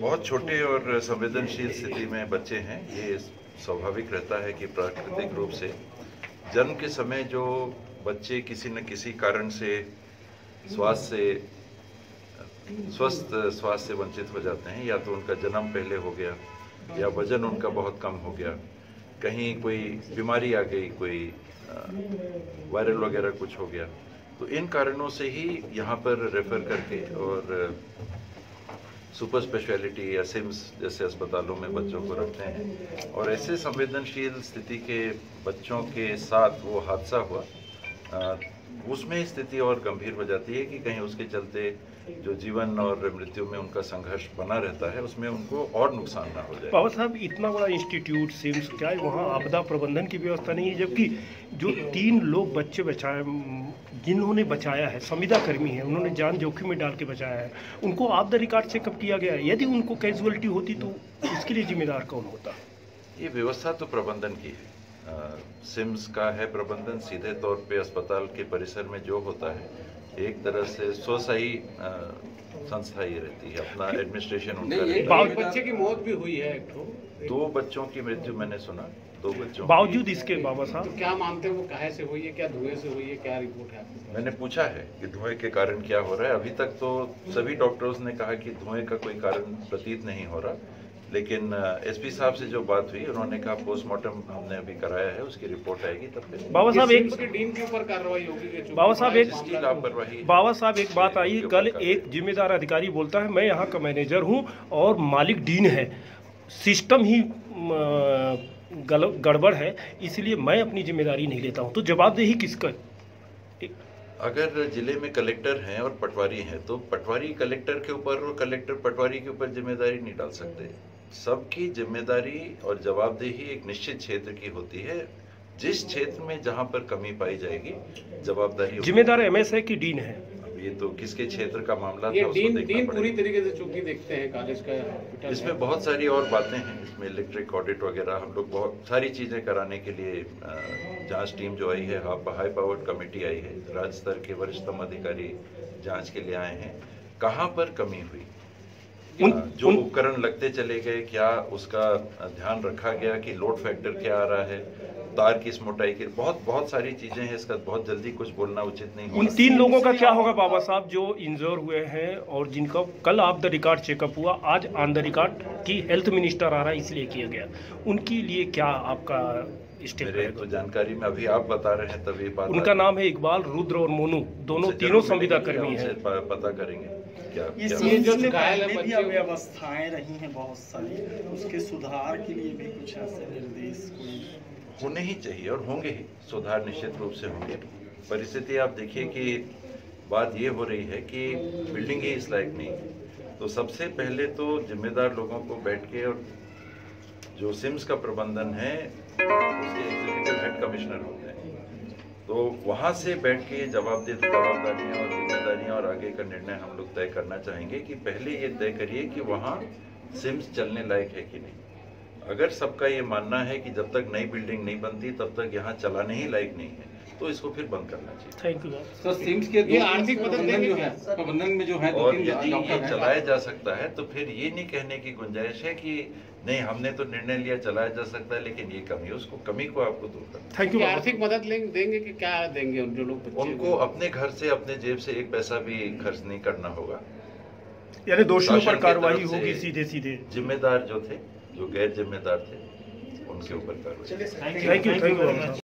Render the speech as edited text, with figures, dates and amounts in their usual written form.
बहुत छोटे और संवेदनशील स्थिति में बच्चे हैं। ये स्वाभाविक रहता है कि प्राकृतिक रूप से जन्म के समय जो बच्चे किसी न किसी कारण से स्वस्थ स्वास्थ्य से वंचित हो जाते हैं, या तो उनका जन्म पहले हो गया, या वजन उनका बहुत कम हो गया, कहीं कोई बीमारी आ गई, कोई वायरल वगैरह कुछ हो गया, तो इन कारणों से ही यहाँ पर रेफर करके और सुपर स्पेशलिटी या सिम्स जैसे अस्पतालों में बच्चों को रखते हैं। और ऐसे संवेदनशील स्थिति के बच्चों के साथ वो हादसा हुआ, उसमें स्थिति और गंभीर हो जाती है कि कहीं उसके चलते जो जीवन और मृत्यु में उनका संघर्ष बना रहता है, उसमें उनको और नुकसान ना हो जाए। बाबा साहब, इतना बड़ा इंस्टीट्यूट सिम्स, क्या है वहाँ आपदा प्रबंधन की व्यवस्था नहीं है? जबकि जो 3 लोग बच्चे बचाए, जिन्होंने बचाया है, संविदा कर्मी है, उन्होंने जान जोखिम में डाल के बचाया है, उनको ऑफ द रिकॉर्ड चेकअप किया गया है। यदि उनको कैजुअलिटी होती तो इसके लिए जिम्मेदार कौन होता? ये व्यवस्था तो प्रबंधन की है, सिम्स का है प्रबंधन। सीधे तौर पे अस्पताल के परिसर में जो होता है एक तरह से स्वशाही संस्था ही रहती है, अपना एडमिनिस्ट्रेशन उनका रहता है। बच्चे की मौत भी हुई है, 2 बच्चों की मृत्यु मैंने सुना, 2 बच्चों। बावजूद इसके बाबा साहब तो क्या मानते हैं वो काहे से हुई है? क्या धुएं से हुई है? क्या रिपोर्ट है आपके? मैंने पूछा है कि धुएं के कारण क्या हो रहा है। अभी तक तो सभी डॉक्टर्स ने कहा कि धुएं का कोई कारण प्रतीत नहीं हो रहा, लेकिन एसपी साहब से जो बात हुई, उन्होंने कहा पोस्टमार्टम हमने अभी कराया है, उसकी रिपोर्ट आएगी तब फिर। बाबा साहब एक डीन के ऊपर कार्रवाई होगी। बाबा साहब एक लापरवाही, बाबा साहब एक बात आई, कल एक जिम्मेदार अधिकारी बोलता है मैं यहाँ का मैनेजर हूँ और मालिक डीन है, सिस्टम ही गड़बड़ है, इसलिए मैं अपनी जिम्मेदारी नहीं लेता हूँ। तो जवाबदेही किसका? अगर जिले में कलेक्टर हैं और पटवारी हैं, तो पटवारी कलेक्टर के ऊपर और कलेक्टर पटवारी के ऊपर जिम्मेदारी नहीं डाल सकते। सबकी जिम्मेदारी और जवाबदेही एक निश्चित क्षेत्र की होती है। जिस क्षेत्र में जहां पर कमी पाई जाएगी, जवाबदारी जिम्मेदार एमएस है कि डीन है? ये तो किसके क्षेत्र का मामला ये था, उसको देखना डीन पूरी पड़ेगा। तरीके से चूंकि देखते हैं कॉलेज का, इसमें बहुत सारी और बातें हैं। इसमें इलेक्ट्रिक ऑडिट वगैरह, हम लोग बहुत सारी चीजें कराने के लिए जांच टीम जो आई है, हाई पावर्ड कमेटी आई है, राज्य स्तर के वरिष्ठतम अधिकारी जांच के लिए आए हैं। कहाँ पर कमी हुई, जो उपकरण लगते चले गए, क्या उसका ध्यान रखा गया कि लोड फैक्टर क्या आ रहा है, तार किस मोटाई की, बहुत सारी चीजें हैं। इसका बहुत जल्दी कुछ बोलना उचित नहीं होगा। उन 3 लोगों का क्या होगा बाबा साहब जो इंजर हुए हैं और जिनका कल ऑफ द रिकॉर्ड चेकअप हुआ, आज ऑन द रिकॉर्ड की हेल्थ मिनिस्टर आ रहा है इसलिए किया गया, उनके लिए क्या आपका स्टेप है? तो जानकारी में अभी आप बता रहे हैं तभी बात। उनका नाम है इकबाल, रुद्र और मोनू, तीनों संविदा कर्मी हैं। पता करेंगे ये जो घायल है, भी अव्यवस्थाएं रही हैं बहुत सारी, उसके सुधार के लिए भी कुछ ऐसे निर्देश होने ही चाहिए और होंगे ही। सुधार निश्चित रूप से होंगे। परिस्थिति आप देखिए कि बात ये हो रही है कि बिल्डिंग ही इस लायक नहीं है, तो सबसे पहले तो जिम्मेदार लोगों को बैठ के, और जो सिम्स का प्रबंधन है उसके एग्जीक्यूटिव हेड कमिश्नर होते हैं, तो वहाँ से बैठ के जवाबदारियाँ और जिम्मेदारियाँ और आगे का निर्णय हम लोग तय करना चाहेंगे कि पहले ये तय करिए कि वहाँ सिम्स चलने लायक है कि नहीं। अगर सबका ये मानना है कि जब तक नई बिल्डिंग नहीं बनती तब तक यहाँ चलाने ही लायक नहीं है, तो इसको फिर बंद करना चाहिए। Thank you sir. सिम्स के ये आर्थिक प्रबंधन जो है, प्रबंधन में जो है, और यदि ये चलाया जा सकता है तो फिर ये नहीं कहने की गुंजाइश है कि नहीं हमने तो निर्णय लिया चलाया जा सकता है, लेकिन ये कमी है, उसको कमी को आपको दूर करना। Thank you. आर्थिक मदद देंगे कि क्या देंगे जो लोग? उनको अपने घर से, अपने जेब से 1 पैसा भी खर्च नहीं करना होगा, यानी दोषियों पर कार्रवाई होगी सीधे। जिम्मेदार जो थे, जो गैर जिम्मेदार थे, उनके ऊपर कार्रवाई। Thank you.